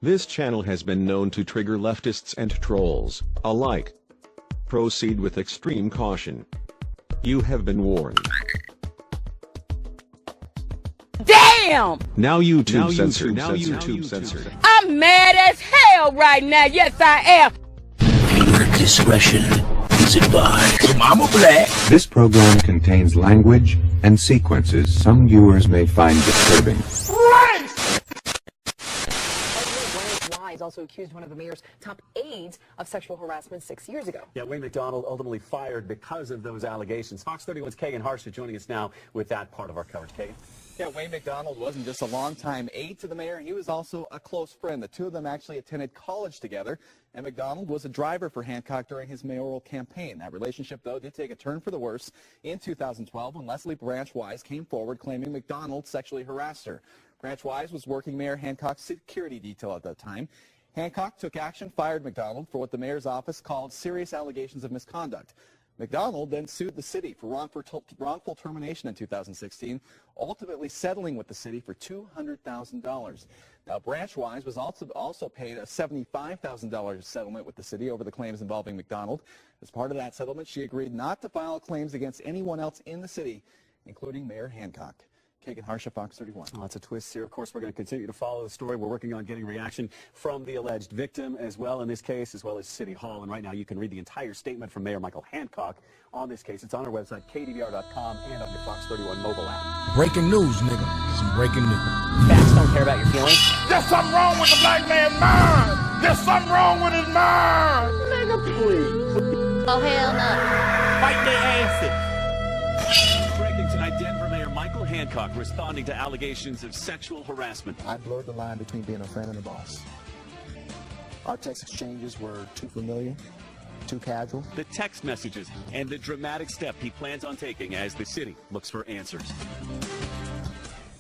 This channel has been known to trigger leftists and trolls alike. Proceed with extreme caution. You have been warned. Damn! Now YouTube censored. I'm mad as hell right now. Yes, I am. Viewer discretion is advised. Mama Black. This program contains language and sequences some viewers may find disturbing. Wise also accused one of the mayor's top aides of sexual harassment 6 years ago. Yeah, Wayne McDonald ultimately fired because of those allegations. Fox 31's Kagan Harsha joining us now with that part of our coverage. Kagan. Yeah, Wayne McDonald wasn't just a longtime aide to the mayor, he was also a close friend. The two of them actually attended college together, and McDonald was a driver for Hancock during his mayoral campaign. That relationship, though, did take a turn for the worse in 2012 when Leslie Branch Wise came forward claiming McDonald sexually harassed her. Branch Wise was working Mayor Hancock's security detail at that time. Hancock took action, fired McDonald for what the mayor's office called serious allegations of misconduct. McDonald then sued the city for wrongful termination in 2016, ultimately settling with the city for $200,000. Now, Branch Wise was also paid a $75,000 settlement with the city over the claims involving McDonald. As part of that settlement, she agreed not to file claims against anyone else in the city, including Mayor Hancock. Kagan Harsha, Fox 31. Lots of twists here. Of course, we're going to continue to follow the story. We're working on getting reaction from the alleged victim as well in this case, as well as City Hall. And right now you can read the entire statement from Mayor Michael Hancock on this case. It's on our website, kdvr.com, and on your Fox 31 mobile app. Breaking news, nigga. Some breaking news. Facts don't care about your feelings. There's something wrong with the black man's mind. There's something wrong with his mind. Nigga, please. Oh, hell no. Fight their asses. Breaking tonight, Denver Mayor Michael Hancock responding to allegations of sexual harassment. I blurred the line between being a friend and a boss. Our text exchanges were too familiar, too casual. The text messages and the dramatic step he plans on taking as the city looks for answers.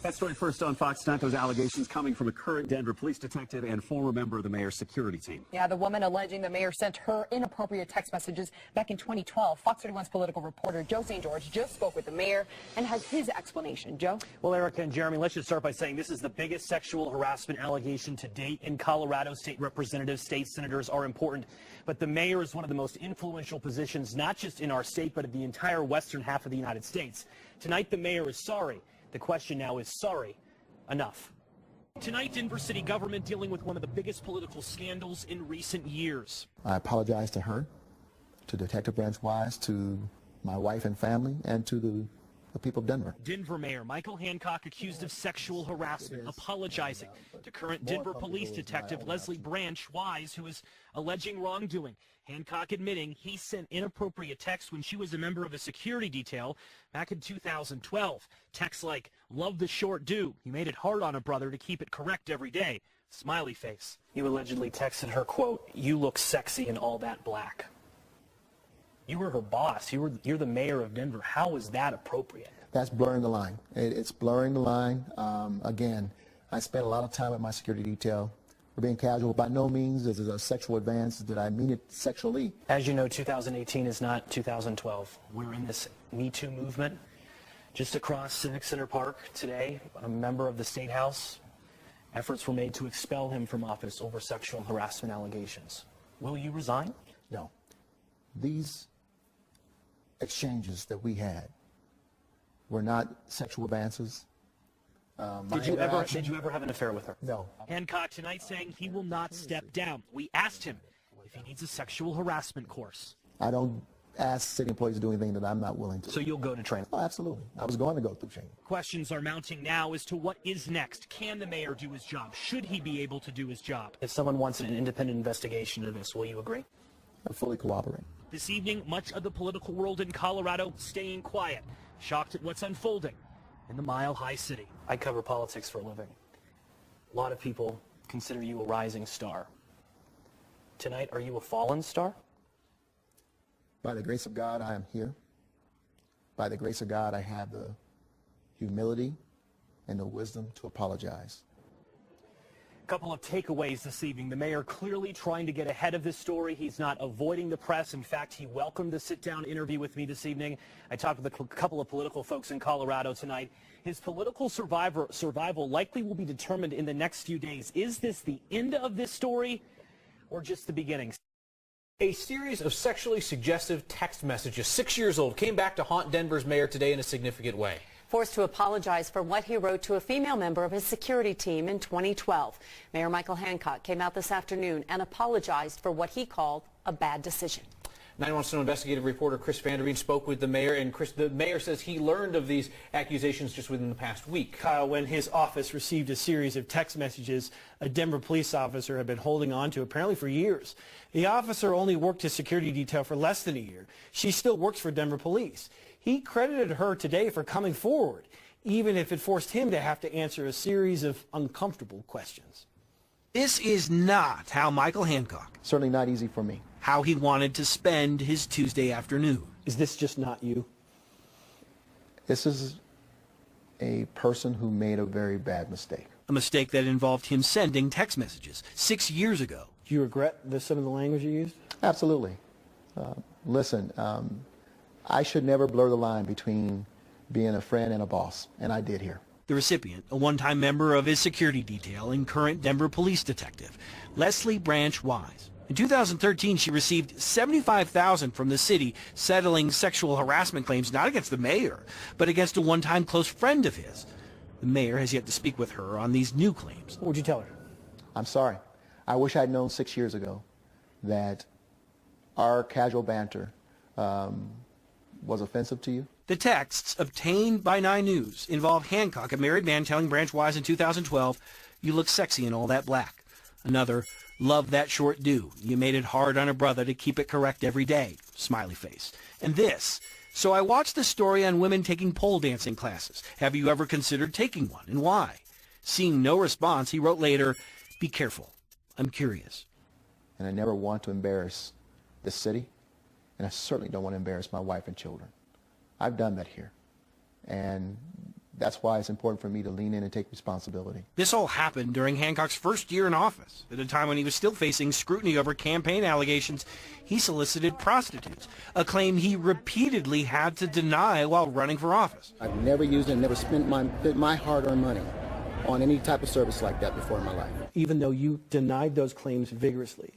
That story first on Fox tonight, those allegations coming from a current Denver police detective and former member of the mayor's security team. Yeah, the woman alleging the mayor sent her inappropriate text messages back in 2012. Fox 31's political reporter Joe St. George just spoke with the mayor and has his explanation. Joe? Well, Erica and Jeremy, let's just start by saying this is the biggest sexual harassment allegation to date in Colorado. State representatives, state senators are important, but the mayor is one of the most influential positions, not just in our state, but in the entire western half of the United States. Tonight, the mayor is sorry. The question now is, sorry, enough. Tonight, Denver city government dealing with one of the biggest political scandals in recent years. I apologize to her, to Detective Branch Wise, to my wife and family, and to the people of Denver. Denver Mayor Michael Hancock accused of sexual harassment, apologizing to current Denver police detective Leslie Branch Wise, who is alleging wrongdoing. Hancock admitting he sent inappropriate texts when she was a member of a security detail back in 2012. Texts like, love the short do. You made it hard on a brother to keep it correct every day. Smiley face. You allegedly texted her, quote, you look sexy in all that black. You were her boss. You're the mayor of Denver. How is that appropriate? That's blurring the line. It's blurring the line. Again, I spent a lot of time at my security detail. We're being casual. By no means is it a sexual advance. Did I mean it sexually? As you know, 2018 is not 2012. We're in this Me Too movement. Just across Civic Center Park today, a member of the State House, efforts were made to expel him from office over sexual harassment allegations. Will you resign? No. These exchanges that we had were not sexual advances. Did you ever have an affair with her? No. Hancock tonight saying he will not step down. We asked him if he needs a sexual harassment course. I don't ask city employees to do anything that I'm not willing to. So you'll go to training? Oh, absolutely. I was going to go through training. Questions are mounting now as to what is next. Can the mayor do his job? Should he be able to do his job? If someone wants an independent investigation of this, will you agree? I fully cooperate. This evening, much of the political world in Colorado staying quiet, shocked at what's unfolding in the Mile High City. I cover politics for a living. A lot of people consider you a rising star. Tonight, are you a fallen star? By the grace of God, I am here. By the grace of God, I have the humility and the wisdom to apologize. Couple of takeaways this evening. The mayor clearly trying to get ahead of this story. He's not avoiding the press. In fact, he welcomed a sit-down interview with me this evening. I talked with a couple of political folks in Colorado tonight. His political survival likely will be determined in the next few days. Is this the end of this story or just the beginning? A series of sexually suggestive text messages, 6 years old, came back to haunt Denver's mayor today in a significant way. Forced to apologize for what he wrote to a female member of his security team in 2012. Mayor Michael Hancock came out this afternoon and apologized for what he called a bad decision. 9 Wants to Know investigative reporter Chris Vanderveen spoke with the mayor, and Chris, the mayor says he learned of these accusations just within the past week. Kyle, when his office received a series of text messages a Denver police officer had been holding on to apparently for years. The officer only worked his security detail for less than a year. She still works for Denver police. He credited her today for coming forward, even if it forced him to have to answer a series of uncomfortable questions. This is not how Michael Hancock, Certainly not easy for me. how he wanted to spend his Tuesday afternoon. Is this just not you? This is a person who made a very bad mistake. A mistake that involved him sending text messages 6 years ago. Do you regret some of the language you used? Absolutely. Listen, I should never blur the line between being a friend and a boss, and I did here. The recipient, a one-time member of his security detail and current Denver police detective, Leslie Branch Wise. In 2013, she received $75,000 from the city, settling sexual harassment claims not against the mayor, but against a one-time close friend of his. The mayor has yet to speak with her on these new claims. What would you tell her? I'm sorry. I wish I'd known 6 years ago that our casual banter was offensive to you. The texts obtained by 9 News involve Hancock, a married man, telling Branch Wise in 2012, "You look sexy in all that black." Another, "Love that short do. You made it hard on a brother to keep it correct every day." Smiley face. And this, "So I watched the story on women taking pole dancing classes. Have you ever considered taking one, and why?" Seeing no response, he wrote later, "Be careful. I'm curious." And I never want to embarrass this city, and I certainly don't want to embarrass my wife and children. I've done that here, and that's why it's important for me to lean in and take responsibility. This all happened during Hancock's first year in office, at a time when he was still facing scrutiny over campaign allegations he solicited prostitutes, a claim he repeatedly had to deny while running for office. I've never used and never spent my hard-earned money on any type of service like that before in my life. Even though you denied those claims vigorously,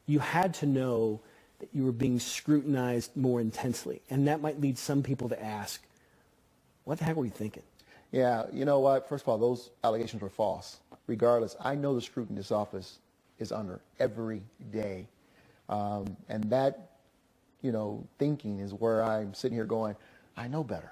you had to know that you were being scrutinized more intensely. And that might lead some people to ask, what the heck were you thinking? Yeah, you know what? First of all, those allegations were false. Regardless, I know the scrutiny this office is under every day. And that, thinking is where I'm sitting here going, I know better.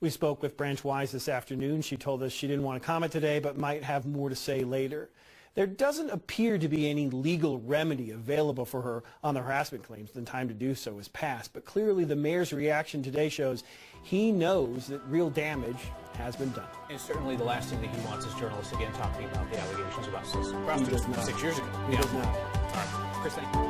We spoke with Branch Wise this afternoon. She told us she didn't want to comment today, but might have more to say later. There doesn't appear to be any legal remedy available for her on the harassment claims. The time to do so is past. But clearly the mayor's reaction today shows he knows that real damage has been done. And certainly the last thing that he wants is journalists again talking about the allegations about prostitutes from 6 years ago. He does not. All right. Chris, thank you.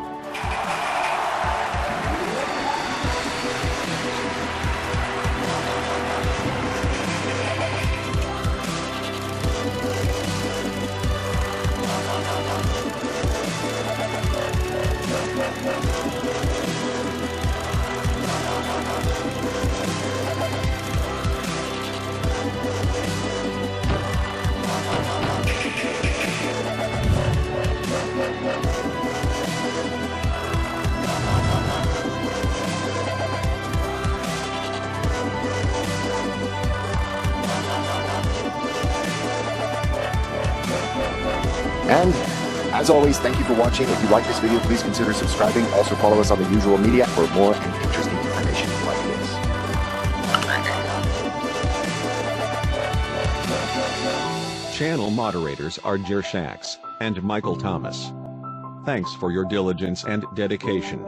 And as always, thank you for watching. If you like this video, please consider subscribing. Also follow us on the usual media for more and interesting information like this. Channel moderators are Jer Shax and Michael Thomas. Thanks for your diligence and dedication.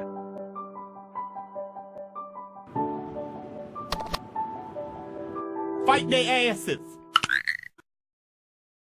Fight their asses.